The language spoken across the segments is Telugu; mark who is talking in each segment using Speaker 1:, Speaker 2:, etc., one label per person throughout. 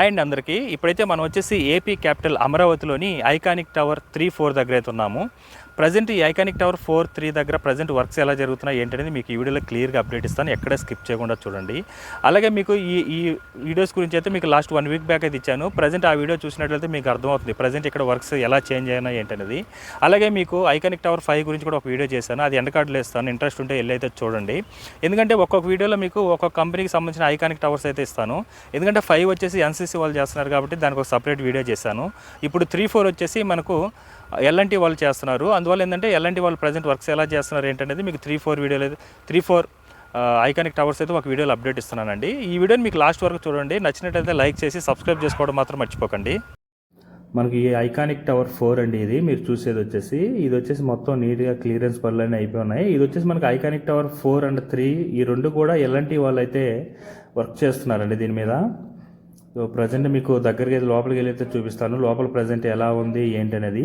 Speaker 1: అండ్ అందరికీ ఇప్పుడైతే మనం వచ్చేసి ఏపీ క్యాపిటల్ అమరావతిలోని ఐకానిక్ టవర్ 3-4 దగ్గర అయితే ఉన్నాము. ప్రజెంట్ ఈ ఐకానిక్ టవర్ 4-3 దగ్గర ప్రజెంట్ వర్క్స్ ఎలా జరుగుతున్నాయి ఏంటనేది మీకు ఈ వీడియోలో క్లియర్గా అప్డేట్ ఇస్తాను. ఎక్కడే స్కిప్ చేయకుండా చూడండి. అలాగే మీకు ఈ వీడియోస్ గురించి అయితే మీకు లాస్ట్ 1 వీక్ బ్యాక్ అయితే ఇచ్చాను. ప్రజెంట్ ఆ వీడియో చూసినట్లయితే మీకు అర్థమవుతుంది ప్రజెంట్ ఇక్కడ వర్క్స్ ఎలా చేంజ్ అయినా ఏంటనేది. అలాగే మీకు ఐకానిక్ టవర్ 5 గురించి కూడా ఒక వీడియో చేశాను. అది ఎండ్ కార్డులో ఇస్తాను. ఇంట్రెస్ట్ ఉంటే వెళ్ళైతే చూడండి. ఎందుకంటే ఒక్కొక్క వీడియోలో మీకు ఒక్కొక్క కంపెనీకి సంబంధించిన ఐకానిక్ టవర్స్ అయితే ఇస్తాను. ఎందుకంటే 5 వచ్చేసి ఎన్సీసీ వాళ్ళు చేస్తున్నారు కాబట్టి దానికి ఒక సపరేట్ వీడియో చేశాను. ఇప్పుడు 3-4 వచ్చేసి మనకు ఎల్ఎన్టీ వాళ్ళు చేస్తున్నారు. అందువల్ల ఏంటంటే ఎల్ఎన్టీ వాళ్ళు ప్రజెంట్ వర్క్స్ ఎలా చేస్తున్నారు ఏంటనేది మీకు 3-4 వీడియోలో 3-4 ఐకానిక్ టవర్స్ అయితే ఒక వీడియోలో అప్డేట్ ఇస్తున్నానండి. ఈ వీడియోని మీకు లాస్ట్ వరకు చూడండి. నచ్చినట్లయితే లైక్ చేసి సబ్స్క్రైబ్ చేసుకోవడం మాత్రం మర్చిపోకండి. మనకి ఈ ఐకానిక్ టవర్ 4 అండి. ఇది మీరు చూసేది వచ్చేసి మొత్తం నీట్గా క్లియరెన్స్ పనులన్నీ అయిపోయి ఉన్నాయి. ఇది వచ్చేసి మనకి ఐకానిక్ టవర్ 4 అండ్ 3 ఈ రెండు కూడా ఎల్ఎన్టీ వాళ్ళు అయితే వర్క్ చేస్తున్నారండి దీని మీద. సో ప్రజెంట్ మీకు దగ్గరికి లోపలికి వెళ్ళి అయితే చూపిస్తాను లోపల ప్రజెంట్ ఎలా ఉంది ఏంటి అనేది.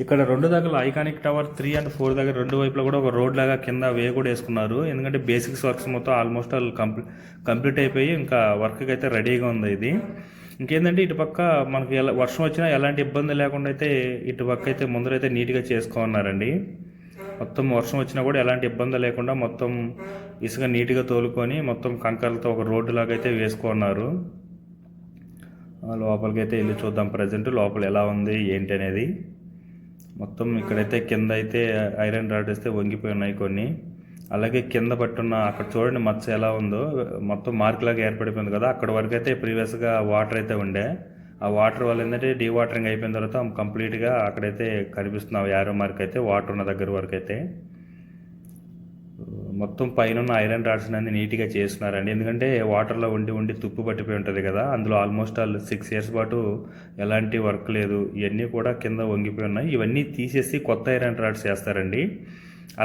Speaker 1: ఇక్కడ రెండు దగ్గర ఐకానిక్ టవర్ 3 అండ్ 4 దగ్గర రెండు వైపులో కూడా ఒక రోడ్ లాగా కింద వే కూడా వేసుకున్నారు. ఎందుకంటే బేసిక్స్ వర్క్స్ మొత్తం ఆల్మోస్ట్ కంప్లీట్ అయిపోయి ఇంకా వర్క్కి అయితే రెడీగా ఉంది ఇది. ఇంకేంటంటే ఇటు పక్క మనకి వర్షం వచ్చినా ఎలాంటి ఇబ్బంది లేకుండా అయితే ఇటు పక్క అయితే ముందరైతే నీట్గా చేసుకోన్నారండి. మొత్తం వర్షం వచ్చినా కూడా ఎలాంటి ఇబ్బంది లేకుండా మొత్తం ఇసుక నీట్గా తోలుకొని మొత్తం కంకర్లతో ఒక రోడ్డు లాగా అయితే వేసుకున్నారు. లోపలికి అయితే వెళ్ళి చూద్దాం ప్రజెంట్ లోపల ఎలా ఉంది ఏంటి అనేది. మొత్తం ఇక్కడైతే కింద అయితే ఐరన్ రాడ్ వేస్తే వంగిపోయి ఉన్నాయి కొన్ని. అలాగే కింద పట్టున్న అక్కడ చూడండి మచ్చ ఎలా ఉందో మొత్తం మార్క్ లాగా ఏర్పడిపోయింది కదా. అక్కడ వరకు అయితే ప్రీవియస్గా వాటర్ అయితే ఉండే. ఆ వాటర్ వల్ల ఏంటంటే డీవాటరింగ్ అయిపోయిన తర్వాత కంప్లీట్గా అక్కడైతే కనిపిస్తుంది ఆ యారో మార్క్ అయితే వాటర్ ఉన్న దగ్గర వరకు అయితే. మొత్తం పైన ఉన్న ఐరన్ రాడ్స్ అనేది నీట్గా చేస్తున్నారండి. ఎందుకంటే వాటర్లో ఉండి తుప్పు పట్టిపోయి ఉంటుంది కదా. అందులో ఆల్మోస్ట్ 6 ఇయర్స్ పాటు ఎలాంటి వర్క్ లేదు. ఇవన్నీ కూడా కింద వంగిపోయి ఉన్నాయి. ఇవన్నీ తీసేసి కొత్త ఐరన్ రాడ్స్ వేస్తారండి.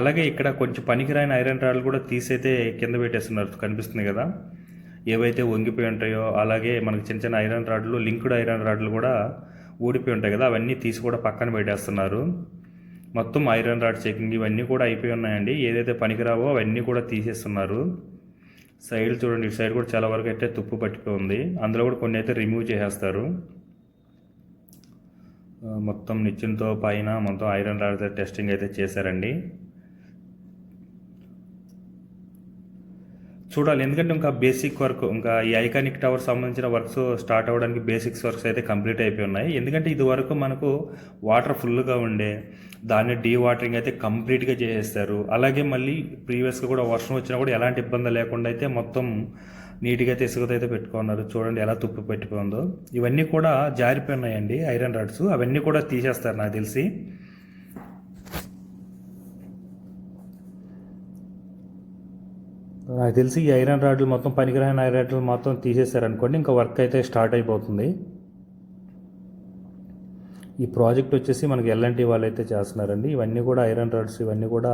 Speaker 1: అలాగే ఇక్కడ కొంచెం పనికిరాని ఐరన్ రాడ్లు కూడా తీసైతే కింద పెట్టేస్తున్నారు కనిపిస్తుంది కదా. ఏవైతే వంగిపోయి ఉంటాయో అలాగే మనకి చిన్న చిన్న ఐరన్ రాడ్లు లింక్డ్ ఐరన్ రాడ్లు కూడా ఊడిపోయి ఉంటాయి కదా. అవన్నీ తీసి కూడా పక్కన పెట్టేస్తున్నారు. మొత్తం ఐరన్ రాడ్ చెకింగ్ ఇవన్నీ కూడా అయిపోయి ఉన్నాయండి. ఏదైతే పనికిరావో అవన్నీ కూడా తీసేస్తున్నారు. సైడ్ చూడండి ఇటు సైడ్ కూడా చాలా వరకు అయితే తుప్పు పట్టిపోయి ఉంది. అందులో కూడా కొన్ని అయితే రిమూవ్ చేసేస్తారు. మొత్తం నిచ్చెనతో పైన మొత్తం ఐరన్ రాడ్ టెస్టింగ్ అయితే చేశారండి. చూడాలి ఎందుకంటే ఇంకా బేసిక్ వర్క్ ఇంకా ఈ ఐకానిక్ టవర్ సంబంధించిన వర్క్స్ స్టార్ట్ అవ్వడానికి బేసిక్స్ వర్క్స్ అయితే కంప్లీట్ అయిపోయి ఉన్నాయి. ఎందుకంటే ఇది వరకు మనకు వాటర్ ఫుల్గా ఉండే దాన్ని డీవాటరింగ్ అయితే కంప్లీట్గా చేసేస్తారు. అలాగే మళ్ళీ ప్రీవియస్గా కూడా వర్షం వచ్చినా కూడా ఎలాంటి ఇబ్బంది లేకుండా అయితే మొత్తం నీట్గా అయితే ఇసుకతో అయితే పెట్టుకున్నారు. చూడండి ఎలా తుప్పు పెట్టిపోయిందో. ఇవన్నీ కూడా జారిపోయి ఉన్నాయండి ఐరన్ రాడ్స్. అవన్నీ కూడా తీసేస్తారు నాకు తెలిసి. నాకు తెలిసి ఈ ఐరన్ రాడ్లు మొత్తం పనికిరాని ఐరన్ రాడ్లు మొత్తం తీసేశారనుకోండి ఇంకా వర్క్ అయితే స్టార్ట్ అయిపోతుంది. ఈ ప్రాజెక్ట్ వచ్చేసి మనకి ఎల్ఎన్టీ వాళ్ళు అయితే చేస్తున్నారండి. ఇవన్నీ కూడా ఐరన్ రాడ్స్ ఇవన్నీ కూడా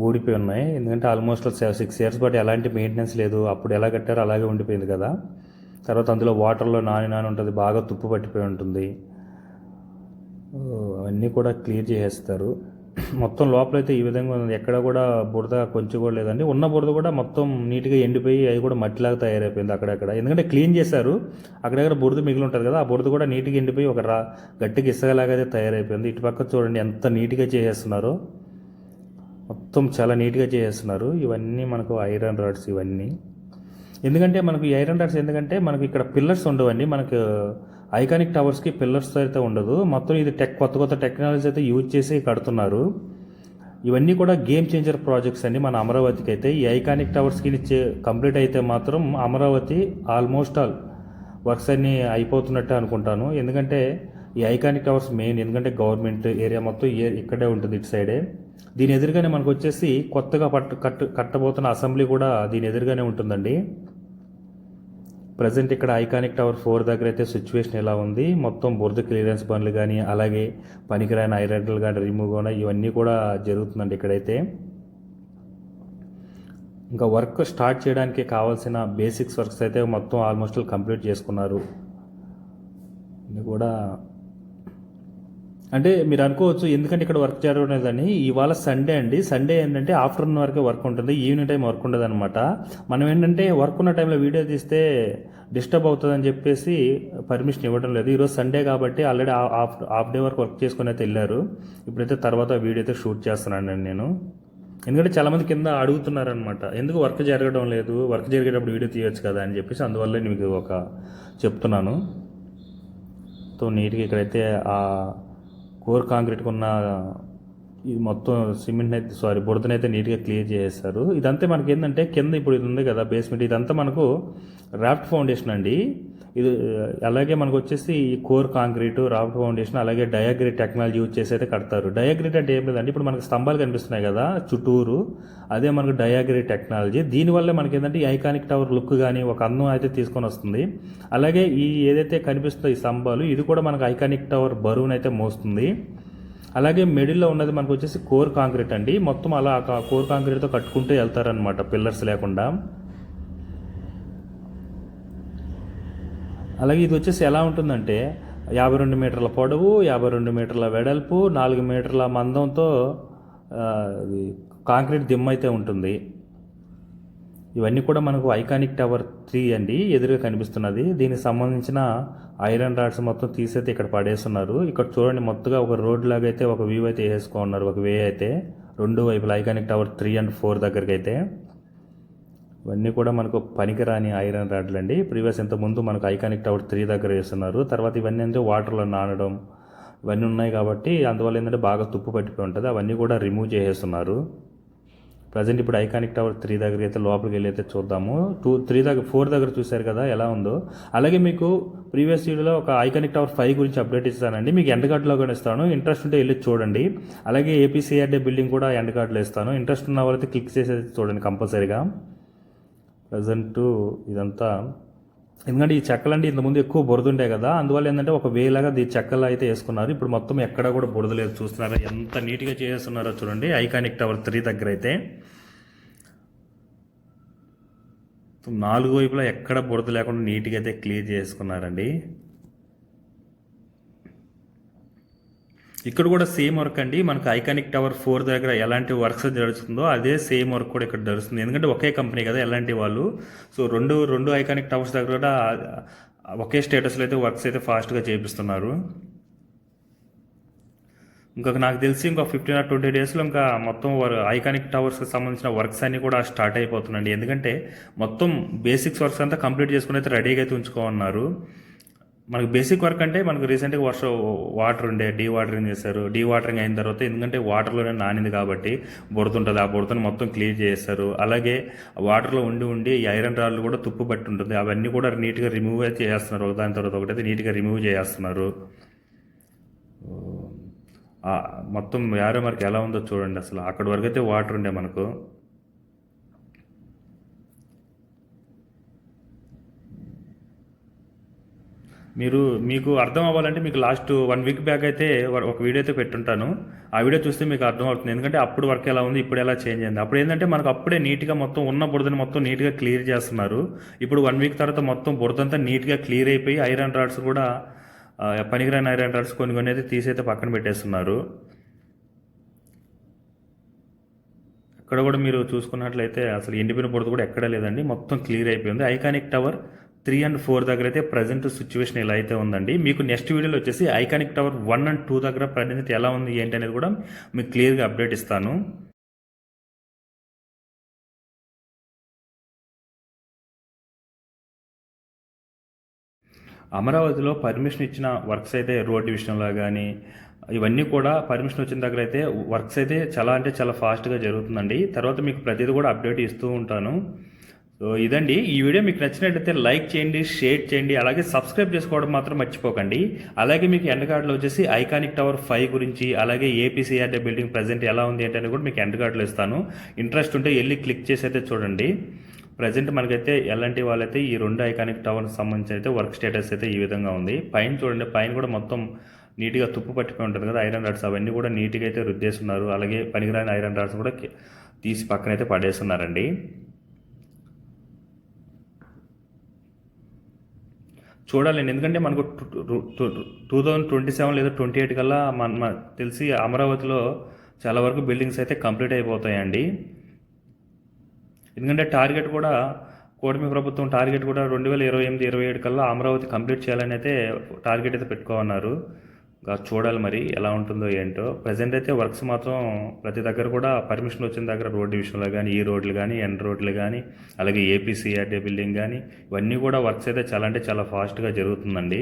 Speaker 1: ఊడిపోయి ఉన్నాయి. ఎందుకంటే ఆల్మోస్ట్ 6 ఇయర్స్ బట్టి ఎలాంటి మెయింటెనెన్స్ లేదు. అప్పుడు ఎలా కట్టారో అలాగే ఉండిపోయింది కదా. తర్వాత అందులో వాటర్లో నాని ఉంటుంది, బాగా తుప్పు పట్టిపోయి ఉంటుంది. అవన్నీ కూడా క్లియర్ చేసేస్తారు. మొత్తం లోపలైతే ఈ విధంగా ఉంది. ఎక్కడ కూడా బురద కొంచెం కూడా లేదండి. ఉన్న బురద కూడా మొత్తం నీట్గా ఎండిపోయి అవి కూడా మట్టిలాగా తయారైపోయింది అక్కడక్కడ. ఎందుకంటే క్లీన్ చేశారు. అక్కడక్కడ బురద మిగిలి ఉంటుంది కదా. ఆ బురద కూడా నీట్గా ఎండిపోయి ఒక గట్టిగా ఇసుకలాగా అయితే తయారైపోయింది. ఇటు పక్క చూడండి ఎంత నీట్గా చేసేస్తున్నారో. మొత్తం చాలా నీట్గా చేసేస్తున్నారు. ఇవన్నీ మనకు ఐరన్ రాడ్స్ ఇవన్నీ. ఎందుకంటే మనకు ఈ ఐరన్ రాడ్స్ ఎందుకంటే మనకు ఇక్కడ పిల్లర్స్ ఉండవండి. మనకు ఐకానిక్ టవర్స్కి పిల్లర్స్ అయితే ఉండదు. మొత్తం ఇది కొత్త టెక్నాలజీ అయితే యూజ్ చేసి కడుతున్నారు. ఇవన్నీ కూడా గేమ్ చేంజర్ ప్రాజెక్ట్స్ అండి మన అమరావతికి అయితే. ఈ ఐకానిక్ టవర్స్కి కంప్లీట్ అయితే మాత్రం అమరావతి ఆల్మోస్ట్ ఆల్ వర్క్స్ అన్నీ అయిపోతున్నట్టే అనుకుంటాను. ఎందుకంటే ఈ ఐకానిక్ టవర్స్ మెయిన్. ఎందుకంటే గవర్నమెంట్ ఏరియా మొత్తం ఇక్కడే ఉంటుంది ఇటు సైడే. దీని ఎదురుగానే మనకు వచ్చేసి కొత్తగా కట్టబోతున్న అసెంబ్లీ కూడా దీని ఎదురుగానే ఉంటుందండి. ప్రజెంట్ ఇక్కడ ఐకానిక్ టవర్ 4 దగ్గర అయితే సిచ్యువేషన్ ఎలా ఉంది. మొత్తం బురద క్లియరెన్స్ పనులు కానీ అలాగే పనికిరాని ఐరన్లు కానీ రిమూవ్ కానీ ఇవన్నీ కూడా జరుగుతుందండి ఇక్కడైతే. ఇంకా వర్క్ స్టార్ట్ చేయడానికి కావాల్సిన బేసిక్స్ వర్క్స్ అయితే మొత్తం ఆల్మోస్ట్ కంప్లీట్ చేసుకున్నారు. ఇది కూడా అంటే మీరు అనుకోవచ్చు ఎందుకంటే ఇక్కడ వర్క్ జరగడం లేదని. ఇవాళ సండే అండి. సండే ఏంటంటే ఆఫ్టర్నూన్ వరకే వర్క్ ఉంటుంది, ఈవినింగ్ టైం వర్క్ ఉండదు అనమాట. మనం ఏంటంటే వర్క్ ఉన్న టైంలో వీడియో తీస్తే డిస్టర్బ్ అవుతుందని చెప్పేసి పర్మిషన్ ఇవ్వడం లేదు. ఈరోజు సండే కాబట్టి ఆల్రెడీ హాఫ్ డే వరకు వర్క్ చేసుకుని అయితే వెళ్ళారు. ఇప్పుడైతే తర్వాత వీడియో అయితే షూట్ చేస్తున్నాను నేను. ఎందుకంటే చాలామంది కింద అడుగుతున్నారనమాట, ఎందుకు వర్క్ జరగడం లేదు, వర్క్ జరిగేటప్పుడు వీడియో తీయొచ్చు కదా అని చెప్పేసి. అందువల్ల మీకు ఒక చెప్తున్నాను. తో నీట్గా ఇక్కడైతే ఆ కోర్ కాంక్రీట్కి ఉన్న ఇది మొత్తం సిమెంట్ అయితే బురదనైతే నీట్గా క్లియర్ చేసేస్తారు. ఇదంతా మనకి ఏంటంటే కింద ఇప్పుడు ఇది ఉంది కదా బేస్మెంట్, ఇదంతా మనకు రాఫ్ట్ ఫౌండేషన్ అండి. ఇది అలాగే మనకు వచ్చేసి ఈ కోర్ కాంక్రీటు, రాఫ్ట్ ఫౌండేషన్, అలాగే డయాగ్రేట్ టెక్నాలజీ యూజ్ చేసి అయితే కడతారు. డయాగ్రేట్ అంటే ఏం లేదండి, ఇప్పుడు మనకు స్తంభాలు కనిపిస్తున్నాయి కదా చుట్టూరు, అదే మనకు డయాగ్రేట్ టెక్నాలజీ. దీనివల్ల మనకి ఏంటంటే ఈ ఐకానిక్ టవర్ లుక్ కానీ ఒక అందం అయితే తీసుకొని వస్తుంది. అలాగే ఈ ఏదైతే కనిపిస్తుందో ఈ స్తంభాలు, ఇది కూడా మనకు ఐకానిక్ టవర్ బరువునైతే మోస్తుంది. అలాగే మిడిల్లో ఉన్నది మనకు వచ్చేసి కోర్ కాంక్రీట్ అండి. మొత్తం అలా కోర్ కాంక్రీట్తో కట్టుకుంటూ వెళ్తారనమాట, పిల్లర్స్ లేకుండా. అలాగే ఇది వచ్చేసి ఎలా ఉంటుందంటే 52 మీటర్ల పొడవు, 52 మీటర్ల వెడల్పు, 4 మీటర్ల మందంతో కాంక్రీట్ దిమ్మ అయితే ఉంటుంది. ఇవన్నీ కూడా మనకు ఐకానిక్ టవర్ 3 అండి ఎదురుగా కనిపిస్తున్నది. దీనికి సంబంధించిన ఐరన్ రాడ్స్ మొత్తం తీసైతే ఇక్కడ పడేస్తున్నారు. ఇక్కడ చూడండి, మొత్తగా ఒక రోడ్ లాగా అయితే ఒక వ్యూ అయితే వేసుకున్నారు, ఒక వే అయితే రెండు వైపులా ఐకానిక్ టవర్ 3 and 4 దగ్గరికి అయితే. ఇవన్నీ కూడా మనకు పనికిరాని ఐరన్ రాడ్లు అండి. ప్రీవియస్ ఇంతకుముందు మనకు ఐకానిక్ టవర్ 3 దగ్గర వేస్తున్నారు. తర్వాత ఇవన్నీ అంటే వాటర్లో నానడం ఇవన్నీ ఉన్నాయి కాబట్టి అందువల్ల ఏంటంటే బాగా తుప్పు పట్టిపోయి ఉంటుంది. అవన్నీ కూడా రిమూవ్ చేసేస్తున్నారు. ప్రజెంట్ ఇప్పుడు ఐకానిక్ టవర్ 3 దగ్గరికి అయితే లోపలికి వెళ్ళి అయితే చూద్దాము. 4 దగ్గర చూశారు కదా ఎలా ఉందో. అలాగే మీకు ప్రీవియస్ వీడియోలో ఒక ఐకానిక్ టవర్ 5 గురించి అప్డేట్ ఇస్తానండి, మీకు ఎండ్ కార్డులో కూడా ఇస్తాను. ఇంట్రెస్ట్ ఉంటే వెళ్ళి చూడండి. అలాగే ఏపీసీఆర్డీ బిల్డింగ్ కూడా ఎండ్ కార్డులో ఇస్తాను. ఇంట్రెస్ట్ ఉన్న వాళ్ళైతే క్లిక్ చేసి చూడండి కంపల్సరీగా. ప్రజెంట్ ఇదంతా ఎందుకంటే ఈ చెక్కలండి ఇంతకుముందు ఎక్కువ బురద ఉండే కదా, అందువల్ల ఏంటంటే ఒక వేలాగా ఈ చెక్కలు అయితే వేసుకున్నారు. ఇప్పుడు మొత్తం ఎక్కడ కూడా బురద లేదు. చూస్తున్నారా ఎంత నీట్గా చేస్తున్నారో చూడండి. ఐకానిక్ టవర్ 3 దగ్గర అయితే 4 వైపులా ఎక్కడ బురద లేకుండా నీట్గా అయితే క్లియర్ చేసుకున్నారండి. ఇక్కడ కూడా సేమ్ వర్క్ అండి. మనకు ఐకానిక్ టవర్ 4 దగ్గర ఎలాంటి వర్క్స్ జరుగుతుందో అదే సేమ్ వర్క్ కూడా ఇక్కడ జరుగుతుంది. ఎందుకంటే ఒకే కంపెనీ కదా ఎలాంటి వాళ్ళు. సో రెండు ఐకానిక్ టవర్స్ దగ్గర కూడా ఒకే స్టేటస్లో అయితే వర్క్స్ అయితే ఫాస్ట్గా చేపిస్తున్నారు. ఇంకొక నాకు తెలిసి ఇంకొక 15 or 20 డేస్లో ఇంకా మొత్తం ఐకానిక్ టవర్స్కి సంబంధించిన వర్క్స్ అన్నీ కూడా స్టార్ట్ అయిపోతున్నాయండి. ఎందుకంటే మొత్తం బేసిక్స్ వర్క్స్ అంతా కంప్లీట్ చేసుకుని అయితే రెడీగా అయితే ఉంచుకోమన్నారు. మనకు బేసిక్ వర్క్ అంటే మనకు రీసెంట్గా వాటర్ ఉండే డీవాటరింగ్ చేస్తారు. డీవాటరింగ్ అయిన తర్వాత ఎందుకంటే వాటర్లోనే నానింది కాబట్టి బురద ఉంటుంది, ఆ బురదను మొత్తం క్లీన్ చేస్తారు. అలాగే వాటర్లో ఉండి ఈ ఐరన్ రాళ్ళు కూడా తుప్పు పట్టి ఉంటుంది, అవన్నీ కూడా నీట్గా రిమూవ్ అయితే చేస్తున్నారు. ఒకదాని తర్వాత ఒకటైతే నీట్గా రిమూవ్ చేస్తున్నారు. మొత్తం యారో మార్క్ ఎలా ఉందో చూడండి. అసలు అక్కడి వరకు అయితే వాటర్ ఉండే మనకు. మీకు అర్థం అవ్వాలంటే మీకు లాస్ట్ 1 week బ్యాక్ అయితే ఒక వీడియో అయితే పెట్టుంటాను. ఆ వీడియో చూస్తే మీకు అర్థం అవుతుంది. ఎందుకంటే అప్పుడు వర్క్ ఎలా ఉంది, ఇప్పుడు ఎలా చేంజ్ అయింది. అప్పుడు ఏంటంటే మనకు అప్పుడే నీట్గా మొత్తం ఉన్న బురదని మొత్తం నీట్గా క్లియర్ చేస్తున్నారు. ఇప్పుడు 1 week తర్వాత మొత్తం బురదంతా నీట్గా క్లియర్ అయిపోయి ఐరన్ రాడ్స్ కూడా పనికిరాని ఐరన్ రాడ్స్ కొన్ని అయితే తీసైతే పక్కన పెట్టేస్తున్నారు. ఇక్కడ కూడా మీరు చూసుకున్నట్లయితే అసలు ఎండిపోయిన బురద కూడా ఎక్కడా లేదండి, మొత్తం క్లియర్ అయిపోయింది. ఐకానిక్ టవర్ 3 and 4 దగ్గర అయితే ప్రజెంట్ సిచ్యువేషన్ ఇలా అయితే ఉందండి. మీకు నెక్స్ట్ వీడియోలో వచ్చేసి ఐకానిక్ టవర్ 1 and 2 దగ్గర ప్రజెంట్ ఎలా ఉంది ఏంటి అనేది కూడా మీకు క్లియర్గా అప్డేట్ ఇస్తాను. అమరావతిలో పర్మిషన్ ఇచ్చిన వర్క్స్ అయితే రోడ్ విషయంలో కానీ ఇవన్నీ కూడా పర్మిషన్ వచ్చిన దగ్గర అయితే వర్క్స్ అయితే చాలా అంటే చాలా ఫాస్ట్గా జరుగుతుందండి. తర్వాత మీకు ప్రతిదీ కూడా అప్డేట్ ఇస్తూ ఉంటాను. సో ఇదండి ఈ వీడియో. మీకు నచ్చినట్లయితే లైక్ చేయండి, షేర్ చేయండి, అలాగే సబ్స్క్రైబ్ చేసుకోవడం మాత్రం మర్చిపోకండి. అలాగే మీకు ఎండ్ కార్డులో వచ్చేసి ఐకానిక్ టవర్ 5 గురించి, అలాగే ఏపీసీఆర్డీ బిల్డింగ్ ప్రజెంట్ ఎలా ఉంది ఏంటనేది కూడా మీకు ఎండ్ కార్డులో ఇస్తాను. ఇంట్రెస్ట్ ఉంటే వెళ్ళి క్లిక్ చేసి అయితే చూడండి. ప్రజెంట్ మనకైతే ఎలాంటి వాళ్ళైతే ఈ 2 ఐకానిక్ టవర్కి సంబంధించి అయితే వర్క్ స్టేటస్ అయితే ఈ విధంగా ఉంది. పైన చూడండి, పైన కూడా మొత్తం నీట్గా తుప్పు పట్టిపోయి ఉంటుంది కదా ఐరన్ రాడ్స్, అవన్నీ కూడా నీట్గా అయితే రుద్దేస్తున్నారు. అలాగే పనికిరాని ఐరన్ రాడ్స్ కూడా తీసి పక్కనైతే పడేస్తున్నారండి. చూడాలండి. ఎందుకంటే మనకు 2027 లేదా 28 కల్లా తెలిసి అమరావతిలో చాలా వరకు బిల్డింగ్స్ అయితే కంప్లీట్ అయిపోతాయండి. ఎందుకంటే టార్గెట్ కూడా కూటమి ప్రభుత్వం టార్గెట్ కూడా 2028-27 కల్లా అమరావతి కంప్లీట్ చేయాలని అయితే టార్గెట్ అయితే పెట్టుకోమన్నారు. చూడాలి మరి ఎలా ఉంటుందో ఏంటో. ప్రజెంట్ అయితే వర్క్స్ మాత్రం ప్రతి దగ్గర కూడా పర్మిషన్ వచ్చిన దగ్గర రోడ్డు విషయంలో కానీ, ఈ రోడ్లు కానీ, ఎన్ రోడ్లు కానీ, అలాగే ఏపీసీఆర్డీ బిల్డింగ్ కానీ, ఇవన్నీ కూడా వర్క్స్ అయితే చాలా అంటే చాలా ఫాస్ట్గా జరుగుతుందండి.